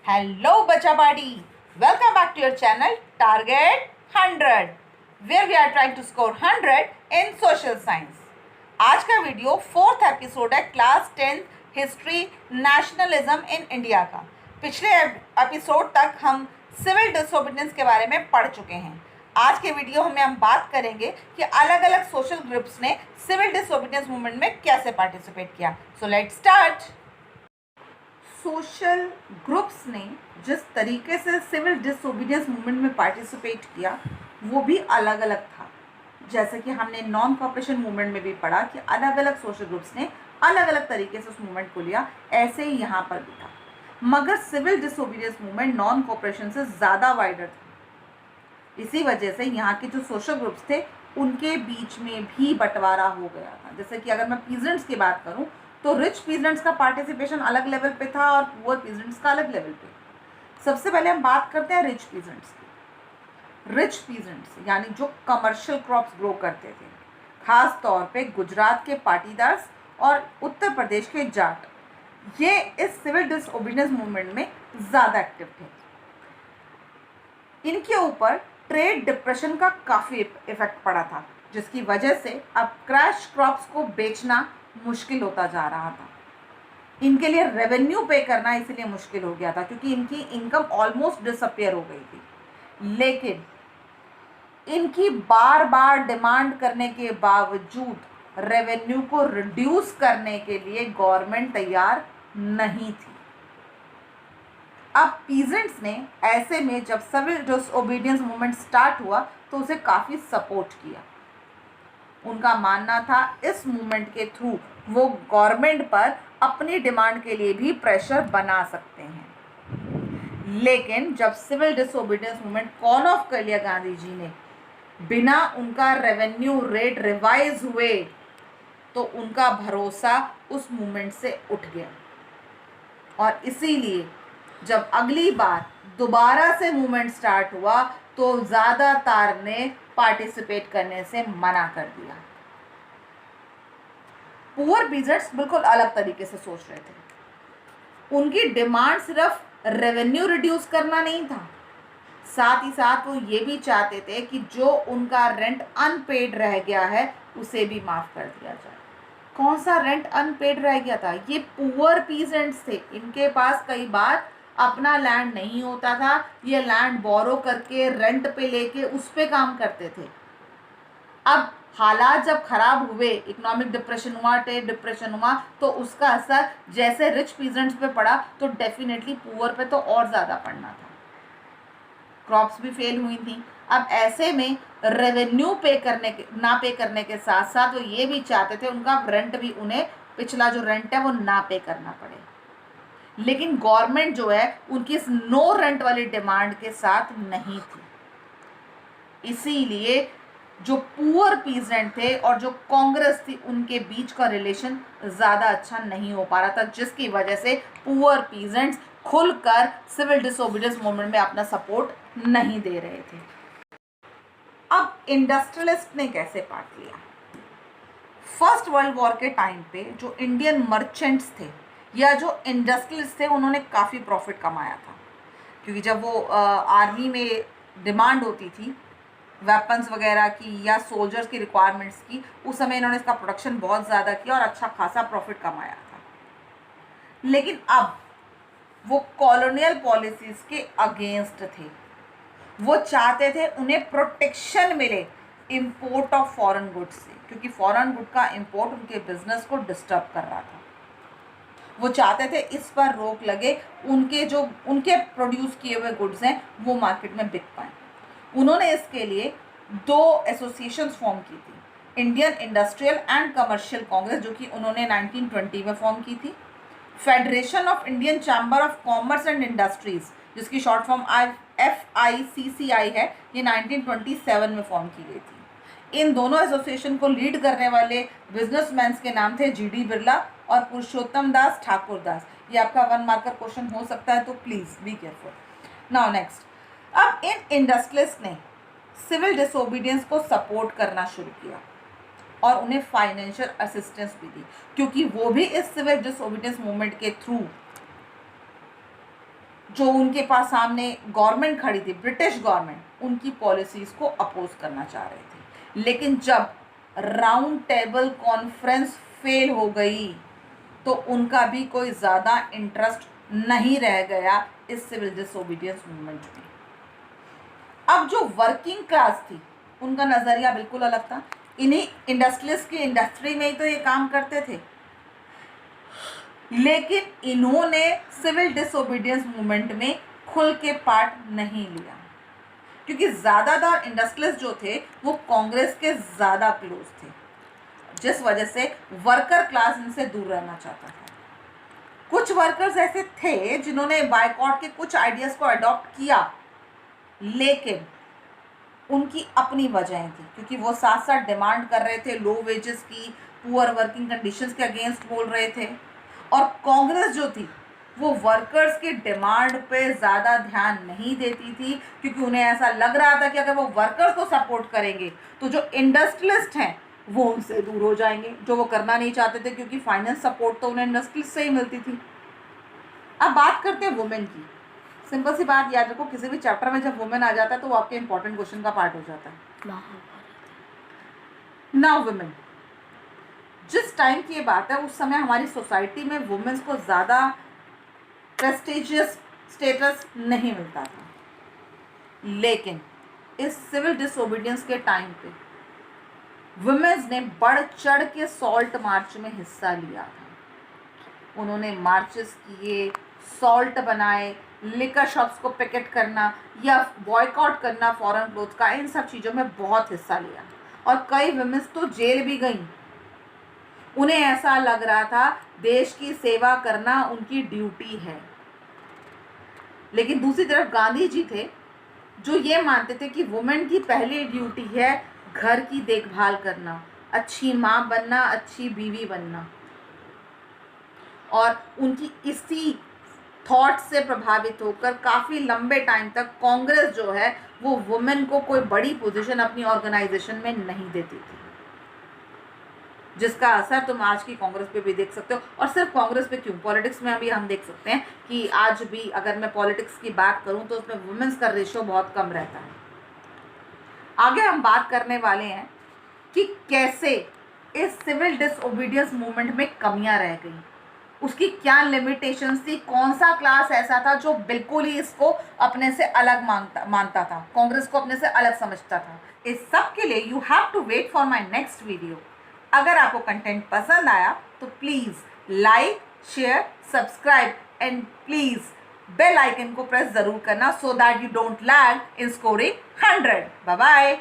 Hello, Bacha Buddy. Welcome back to your channel Target 100, where we are trying to score 100 in social science. आज का video fourth episode है class 10 history nationalism in India का। पिछले episode तक हम civil disobedience के बारे में पढ़ चुके हैं। आज के वीडियो में हम बात करेंगे कि अलग अलग सोशल ग्रुप्स ने सिविल डिसोबीडियंस मूवमेंट में कैसे पार्टिसिपेट किया। So let's start. Social groups ने जिस तरीके से सिविल डिसोबीडियंस मूवमेंट में पार्टिसिपेट किया वो भी अलग अलग था। जैसे कि हमने नॉन कॉपरेशन मूवमेंट में भी पढ़ा कि अलग अलग सोशल ग्रुप्स ने अलग अलग तरीके से उस मूवमेंट को लिया, ऐसे ही यहाँ पर भी था। मगर civil disobedience movement non cooperation से ज़्यादा वाइडर था। इसी वजह से यहाँ के जो सोशल ग्रुप्स थे उनके बीच में भी बंटवारा हो गया था। जैसे कि अगर मैं पीजेंट्स की बात करूँ तो रिच पीजेंट्स का पार्टिसिपेशन अलग लेवल पे था और पुअर पीजेंट्स का अलग लेवल पे। सबसे पहले हम बात करते हैं रिच पीजेंट्स की। रिच पीजेंट्स यानी जो कमर्शियल क्रॉप्स ग्रो करते थे, खास तौर पे गुजरात के पाटीदार्स और उत्तर प्रदेश के जाट, ये इस सिविल डिसओबीडियंस मूवमेंट में ज़्यादा एक्टिव थे। इनके ऊपर ट्रेड डिप्रेशन का काफ़ी इफेक्ट पड़ा था, जिसकी वजह से अब क्रैश क्रॉप्स को बेचना मुश्किल होता जा रहा था। इनके लिए रेवेन्यू पे करना इसलिए मुश्किल हो गया था क्योंकि इनकी इनकम ऑलमोस्ट डिसअपियर हो गई थी। लेकिन इनकी बार बार डिमांड करने के बावजूद रेवेन्यू को रिड्यूस करने के लिए गवर्नमेंट तैयार नहीं थी। अब पीजेंट्स ने ऐसे में जब सिविल डिसओबीडियंस मूवमेंट स्टार्ट हुआ तो उसे काफ़ी सपोर्ट किया। उनका मानना था इस मूवमेंट के थ्रू वो गवर्नमेंट पर अपनी डिमांड के लिए भी प्रेशर बना सकते हैं। लेकिन जब civil disobedience movement call off कर लिया गांधी जी ने, बिना उनका रेवेन्यू रेट रिवाइज हुए, तो उनका भरोसा उस मूवमेंट से उठ गया। और इसीलिए जब अगली बार दोबारा से मूवमेंट स्टार्ट हुआ तो ज़्यादातर ने पार्टिसिपेट करने से मना कर दिया। पुअर पीजेंट्स बिल्कुल अलग तरीके से सोच रहे थे। उनकी डिमांड सिर्फ रेवेन्यू रिड्यूस करना नहीं था, साथ ही साथ वो ये भी चाहते थे कि जो उनका रेंट अनपेड रह गया है उसे भी माफ़ कर दिया जाए। कौन सा रेंट अनपेड रह गया था? ये पुअर पीजेंट्स थे। इनके पास कई बार अपना लैंड नहीं होता था, ये लैंड बोरो करके रेंट पे लेके उस पे काम करते थे। अब हालात जब खराब हुए, इकोनॉमिक डिप्रेशन हुआ, ट्रेड डिप्रेशन हुआ, तो उसका असर जैसे रिच पीजेंट्स पे पड़ा तो डेफिनेटली पुअर पे तो और ज़्यादा पड़ना था। क्रॉप्स भी फेल हुई थी। अब ऐसे में रेवेन्यू ना पे करने के साथ साथ वो ये भी चाहते थे उनका रेंट भी, उन्हें पिछला जो रेंट है वो ना पे करना पड़े। लेकिन गवर्नमेंट जो है उनकी इस नो रेंट वाली डिमांड के साथ नहीं थी। इसीलिए जो पुअर पीजेंट थे और जो कांग्रेस थी उनके बीच का रिलेशन ज़्यादा अच्छा नहीं हो पा रहा था, जिसकी वजह से पुअर पीजेंट्स खुलकर सिविल डिसोबीडियंस मूवमेंट में अपना सपोर्ट नहीं दे रहे थे। अब इंडस्ट्रियलिस्ट ने कैसे पार्ट लिया? फर्स्ट वर्ल्ड वॉर के टाइम पे जो इंडियन मर्चेंट्स थे या जो इंडस्ट्रियलिस्ट थे उन्होंने काफ़ी प्रॉफिट कमाया था, क्योंकि जब वो आर्मी में डिमांड होती थी वेपन्स वगैरह की या सोल्जर्स की रिक्वायरमेंट्स की, उस समय इन्होंने इसका प्रोडक्शन बहुत ज़्यादा किया और अच्छा खासा प्रॉफिट कमाया था। लेकिन अब वो कॉलोनियल पॉलिसीज़ के अगेंस्ट थे। वो चाहते थे उन्हें प्रोटेक्शन मिले इंपोर्ट ऑफ फॉरेन गुड्स से, क्योंकि फॉरेन गुड का इंपोर्ट उनके बिजनेस को डिस्टर्ब कर रहा था। वो चाहते थे इस पर रोक लगे, उनके प्रोड्यूस किए हुए गुड्स हैं वो मार्केट में बिक पाएँ। उन्होंने इसके लिए दो एसोसिएशंस फॉर्म की थी, Indian industrial and commercial Congress, जो कि उन्होंने 1920 में फॉर्म की थी, federation of Indian chamber of commerce and industries, जिसकी शॉर्ट फॉर्म FICCI है, ये 1927 में फॉर्म की गई थी। इन दोनों एसोसिएशन को लीड करने वाले बिजनेसमैन के नाम थे GD बिरला और पुरुषोत्तम दास ठाकुर दास। ये आपका 1 मार्कर क्वेश्चन हो सकता है, तो please be careful. Now next, अब इन इंडस्ट्रियलिस्ट ने सिविल डिसोबीडियंस को सपोर्ट करना शुरू किया और उन्हें फाइनेंशियल असिस्टेंस भी दी, क्योंकि वो भी इस सिविल डिसोबीडियंस मूवमेंट के थ्रू जो उनके पास सामने गवर्नमेंट खड़ी थी, ब्रिटिश गवर्नमेंट, उनकी पॉलिसीज़ को अपोज करना चाह रहे थे। लेकिन जब राउंड टेबल कॉन्फ्रेंस फेल हो गई तो उनका भी कोई ज़्यादा इंटरेस्ट नहीं रह गया इस सिविल डिसोबीडियंस मूवमेंट में। अब जो वर्किंग क्लास थी उनका नज़रिया बिल्कुल अलग था। इन्हीं इंडस्ट्रियलिस्ट की इंडस्ट्री में ही तो ये काम करते थे, लेकिन इन्होंने सिविल डिसोबीडियंस मूवमेंट में खुल के पार्ट नहीं लिया, क्योंकि ज़्यादातर इंडस्ट्रियलिस्ट जो थे वो कांग्रेस के ज़्यादा क्लोज थे, जिस वजह से वर्कर क्लास इनसे दूर रहना चाहता था। कुछ वर्कर्स ऐसे थे जिन्होंने बायकॉट के कुछ आइडियाज़ को अडॉप्ट किया, लेकिन उनकी अपनी वजहें थी, क्योंकि वो साथ साथ डिमांड कर रहे थे लो वेजेस की, पुअर वर्किंग कंडीशंस के अगेंस्ट बोल रहे थे। और कांग्रेस जो थी वो वर्कर्स की डिमांड पे ज़्यादा ध्यान नहीं देती थी, क्योंकि उन्हें ऐसा लग रहा था कि अगर वो वर्कर्स को सपोर्ट करेंगे तो जो इंडस्ट्रियलिस्ट हैं वो उनसे दूर हो जाएंगे, जो वो करना नहीं चाहते थे, क्योंकि फाइनेंस सपोर्ट तो उन्हें इंडस्ट्रियलिस्ट से ही मिलती थी। अब बात करते हैं वुमेन की। सिंपल सी बात याद रखो, किसी भी चैप्टर में जब वुमेन आ जाता है तो वो आपके इंपॉर्टेंट क्वेश्चन का पार्ट हो जाता है। नाउ वुमेन, जिस टाइम की ये बात है उस समय हमारी सोसाइटी में वुमेन्स को ज़्यादा प्रेस्टिजियस स्टेटस नहीं मिलता था, लेकिन इस सिविल डिसोबीडियंस के टाइम पे वुमेन्स ने बढ़ चढ़ के सॉल्ट मार्च में हिस्सा लिया था। उन्होंने मार्चेस किए, सॉल्ट बनाए, लिकर शॉप्स को पिकेट करना या बॉयकॉट करना फॉरेन क्लोथ्स का, इन सब चीज़ों में बहुत हिस्सा लिया। और कई वुमेन्स तो जेल भी गईं। उन्हें ऐसा लग रहा था देश की सेवा करना उनकी ड्यूटी है। लेकिन दूसरी तरफ गांधी जी थे जो ये मानते थे कि वुमेन की पहली ड्यूटी है घर की देखभाल करना, अच्छी माँ बनना, अच्छी बीवी बनना। और उनकी इसी थॉट से प्रभावित होकर काफ़ी लंबे टाइम तक कांग्रेस जो है वो वुमेन को कोई बड़ी पोजीशन अपनी ऑर्गेनाइजेशन में नहीं देती थी, जिसका असर तुम आज की कांग्रेस पे भी देख सकते हो। और सिर्फ कांग्रेस पे क्यों, पॉलिटिक्स में भी हम देख सकते हैं कि आज भी अगर मैं पॉलिटिक्स की बात करूं तो उसमें वुमेन्स का रेशियो बहुत कम रहता है। आगे हम बात करने वाले हैं कि कैसे इस सिविल डिसओबीडियंस मूवमेंट में कमियां रह गई, उसकी क्या लिमिटेशंस थी, कौन सा क्लास ऐसा था जो बिल्कुल ही इसको अपने से अलग मानता था, कांग्रेस को अपने से अलग समझता था। इस सब के लिए you have to wait for my next video. अगर आपको कंटेंट पसंद आया तो please like, share, subscribe and please bell icon को प्रेस ज़रूर करना, so that you don't lag in scoring 100। Bye bye.